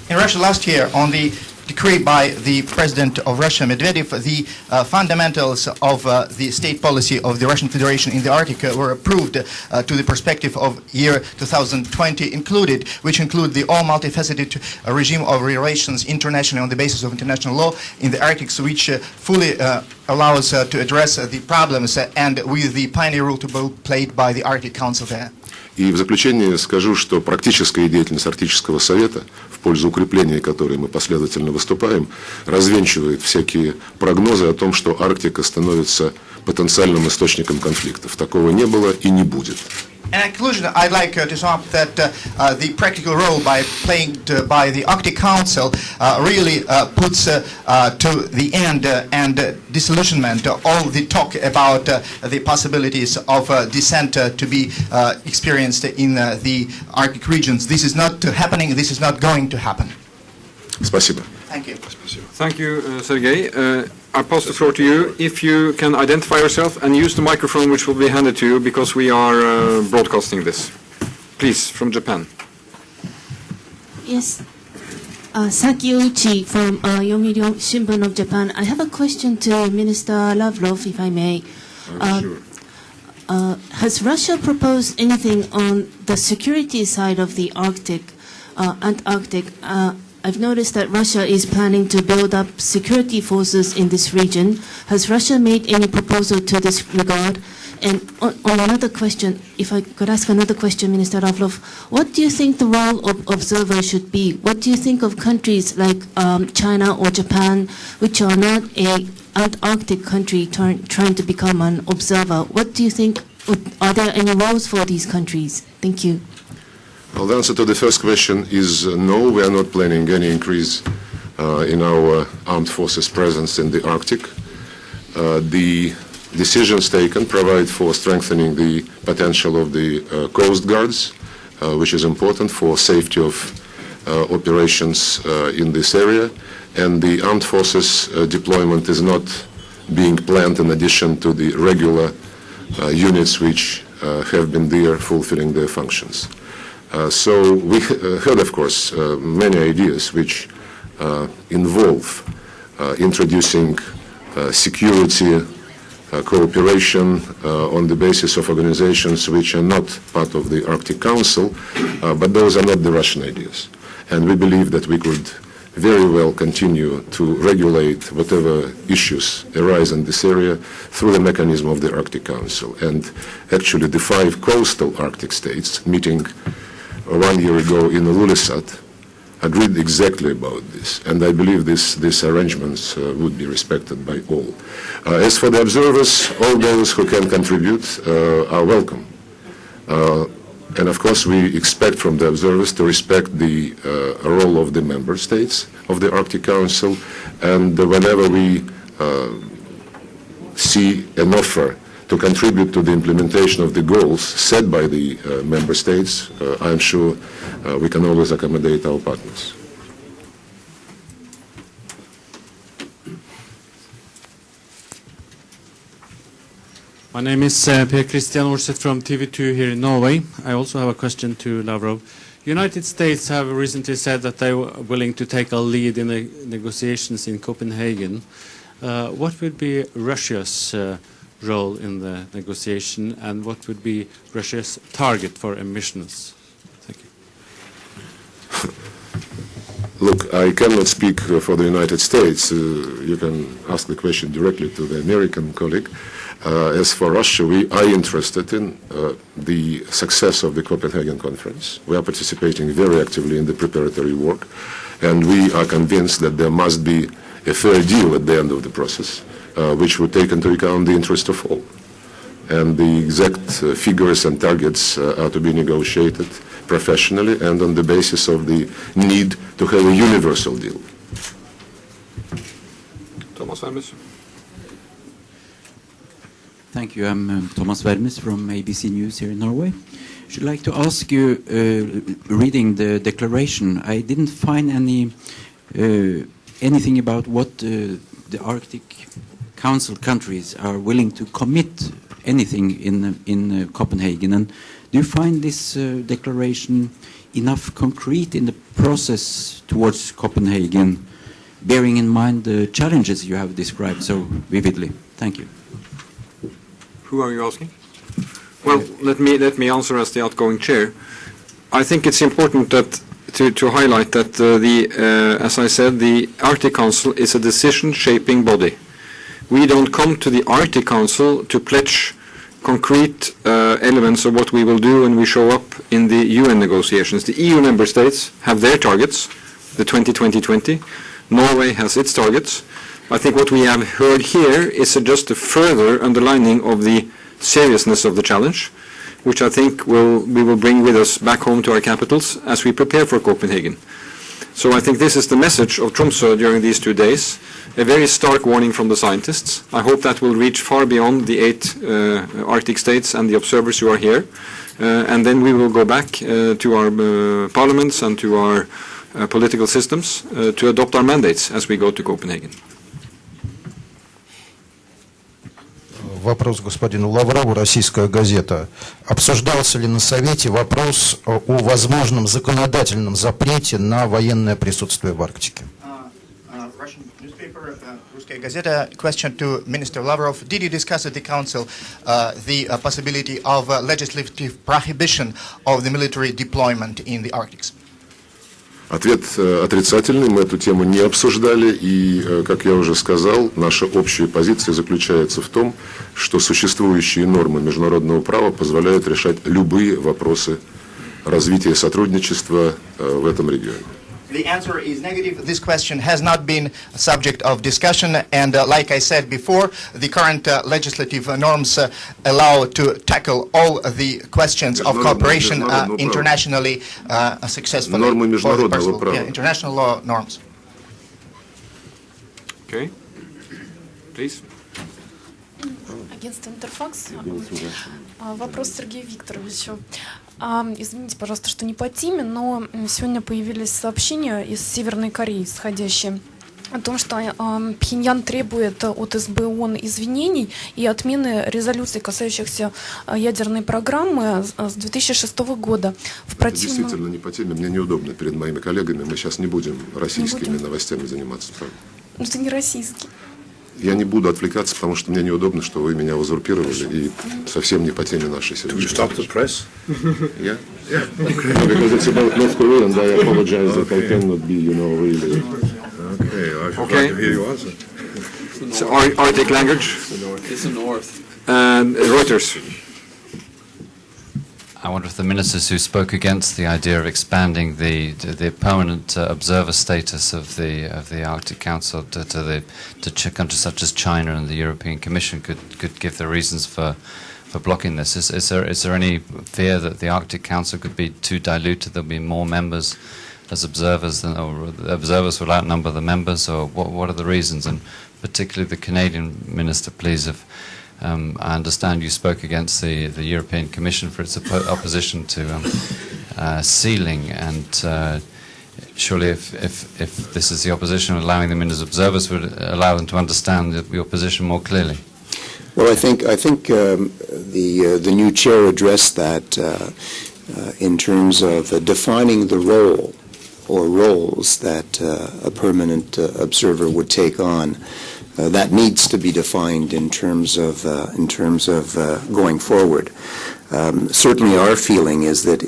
In Russia last year, on the decree by the President of Russia, Medvedev, the fundamentals of the state policy of the Russian Federation in the Arctic were approved to the perspective of year 2020 included, which include the all multifaceted regime of relations internationally on the basis of international law in the Arctic, which fully allows to address the problems and with the pioneer role to be played by the Arctic Council there. И в заключение скажу, что практическая деятельность Арктического совета, в пользу укрепления которой мы последовательно выступаем, развенчивает всякие прогнозы о том, что Арктика становится потенциальным источником конфликтов. Такого не было и не будет. In conclusion, I'd like to sum up that the practical role played by the Arctic Council really puts to the end and disillusionment all the talk about the possibilities of descent to be experienced in the Arctic regions. This is not happening. This is not going to happen. Спасибо. Thank you. Thank you, Sergei. I pass the floor to you. If you can identify yourself and use the microphone which will be handed to you because we are broadcasting this. Please, from Japan. Yes. Saki Uchi from Yomiuri Shimbun of Japan. I have a question to Minister Lavrov, if I may. Sure. Has Russia proposed anything on the security side of the Antarctic? I've noticed that Russia is planning to build up security forces in this region. Has Russia made any proposal to this regard? And on another question, if I could ask another question, Minister Lavrov, what do you think the role of observer should be? What do you think of countries like China or Japan, which are not an Antarctic country trying to become an observer? What do you think? Are there any roles for these countries? Thank you. Well, the answer to the first question is no, we are not planning any increase in our armed forces presence in the Arctic. The decisions taken provide for strengthening the potential of the coast guards, which is important for safety of operations in this area, and the armed forces deployment is not being planned in addition to the regular units which have been there fulfilling their functions. So we heard, of course, many ideas which involve introducing security cooperation on the basis of organizations which are not part of the Arctic Council, but those are not the Russian ideas. And we believe that we could very well continue to regulate whatever issues arise in this area through the mechanism of the Arctic Council. And actually the 5 coastal Arctic states meeting 1 year ago in Ilulissat agreed exactly about this, and I believe these arrangements would be respected by all. As for the observers, all those who can contribute are welcome. And of course we expect from the observers to respect the role of the member states of the Arctic Council, and whenever we see an offer to contribute to the implementation of the goals set by the member states, I am sure we can always accommodate our partners. My name is Per Christian Orseth from TV2 here in Norway. I also have a question to Lavrov. United States have recently said that they were willing to take a lead in the negotiations in Copenhagen. What would be Russia's role in the negotiation, and what would be Russia's target for emissions? Thank you. Look, I cannot speak for the United States. You can ask the question directly to the American colleague. As for Russia, we are interested in the success of the Copenhagen conference. We are participating very actively in the preparatory work, and we are convinced that there must be a fair deal at the end of the process, which would take into account the interest of all. And the exact figures and targets are to be negotiated professionally and on the basis of the need to have a universal deal. Thomas Vermes. Thank you. I'm Thomas Vermes from ABC News here in Norway. I should like to ask you, reading the declaration, I didn't find anything about what the Arctic Council countries are willing to commit anything in Copenhagen. And do you find this declaration enough concrete in the process towards Copenhagen, bearing in mind the challenges you have described so vividly? Thank you. Who are you asking? Well, let me answer as the outgoing chair. I think it's important that to highlight that as I said, the Arctic Council is a decision-shaping body. We don't come to the Arctic Council to pledge concrete elements of what we will do when we show up in the UN negotiations. The EU member states have their targets, the 20-20-20. Norway has its targets. I think what we have heard here is just a further underlining of the seriousness of the challenge, which I think we will bring with us back home to our capitals as we prepare for Copenhagen. So I think this is the message of Tromsø during these 2 days, a very stark warning from the scientists. I hope that will reach far beyond the 8 Arctic states and the observers who are here. And then we will go back to our parliaments and to our political systems to adopt our mandates as we go to Copenhagen. Вопрос господину Лаврову, российская газета. Обсуждался ли на Совете вопрос о возможном законодательном запрете на военное присутствие в Арктике? Russian newspaper, Ruskaya Gazeta, question to Minister Lavrov. Did you discuss at the Council the possibility of legislative prohibition of the military deployment in the Arctic? Ответ отрицательный, мы эту тему не обсуждали, и, как я уже сказал, наша общая позиция заключается в том, что существующие нормы международного права позволяют решать любые вопросы развития сотрудничества в этом регионе. The answer is negative. This question has not been a subject of discussion, and like I said before, the current legislative norms allow to tackle all the questions of cooperation internationally successfully. Нормы международного права. International law norms. Okay. Please. Агентство «Интерфакс». Вопрос Сергею Викторовичу. Извините, пожалуйста, что не по теме, но сегодня появились сообщения из Северной Кореи, исходящие о том, что Пхеньян требует от СБ ООН извинений и отмены резолюций, касающихся ядерной программы с 2006 года. Это действительно не по теме, мне неудобно перед моими коллегами, мы сейчас не будем российскими новостями заниматься. Но это не российский. Я не буду отвлекаться, потому что мне неудобно, что вы меня узурпировали, и совсем не по теме нашей сегодняшней. Stop the press? Yeah? Yeah. No, because it's about North Korea, and I apologize that I cannot be, really. Okay, I should like to hear you answer. So Arctic language. It's the North. Reuters. I wonder if the ministers who spoke against the idea of expanding the permanent observer status of the Arctic Council to countries such as China and the European Commission could give the reasons for blocking this. Is there any fear that the Arctic Council could be too diluted? There'll be more members as observers, or observers will outnumber the members, or what are the reasons? And particularly the Canadian minister, please, if I understand you spoke against the European Commission for its opposition to sealing, and surely if this is the opposition, allowing them in as observers would allow them to understand your position more clearly. Well, I think the new chair addressed that in terms of defining the role or roles that a permanent observer would take on. That needs to be defined in terms of going forward. Certainly, our feeling is that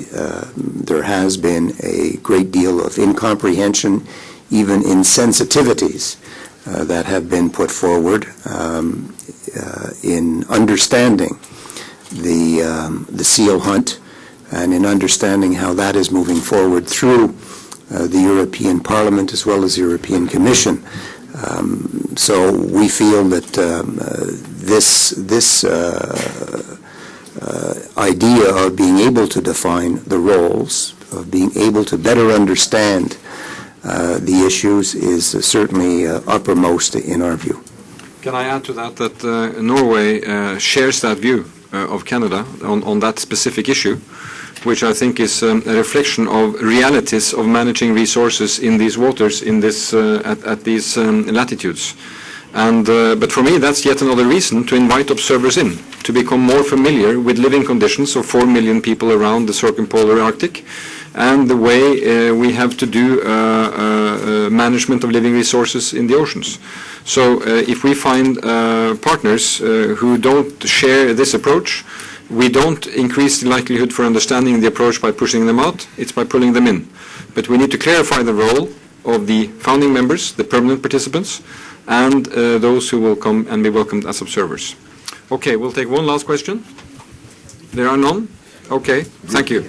there has been a great deal of incomprehension, even insensitivities that have been put forward in understanding the seal hunt and in understanding how that is moving forward through the European Parliament as well as the European Commission. So we feel that this idea of being able to define the roles, of being able to better understand the issues is certainly uppermost in our view. Can I add to that Norway shares that view of Canada on that specific issue, which I think is a reflection of realities of managing resources in these waters, in this at these latitudes. And but for me, that's yet another reason to invite observers in, to become more familiar with living conditions of 4 million people around the circumpolar Arctic, and the way we have to do management of living resources in the oceans. So if we find partners who don't share this approach, we don't increase the likelihood for understanding the approach by pushing them out, it's by pulling them in. But we need to clarify the role of the founding members, the permanent participants, and those who will come and be welcomed as observers. Okay, we'll take one last question. There are none? Okay, thank you.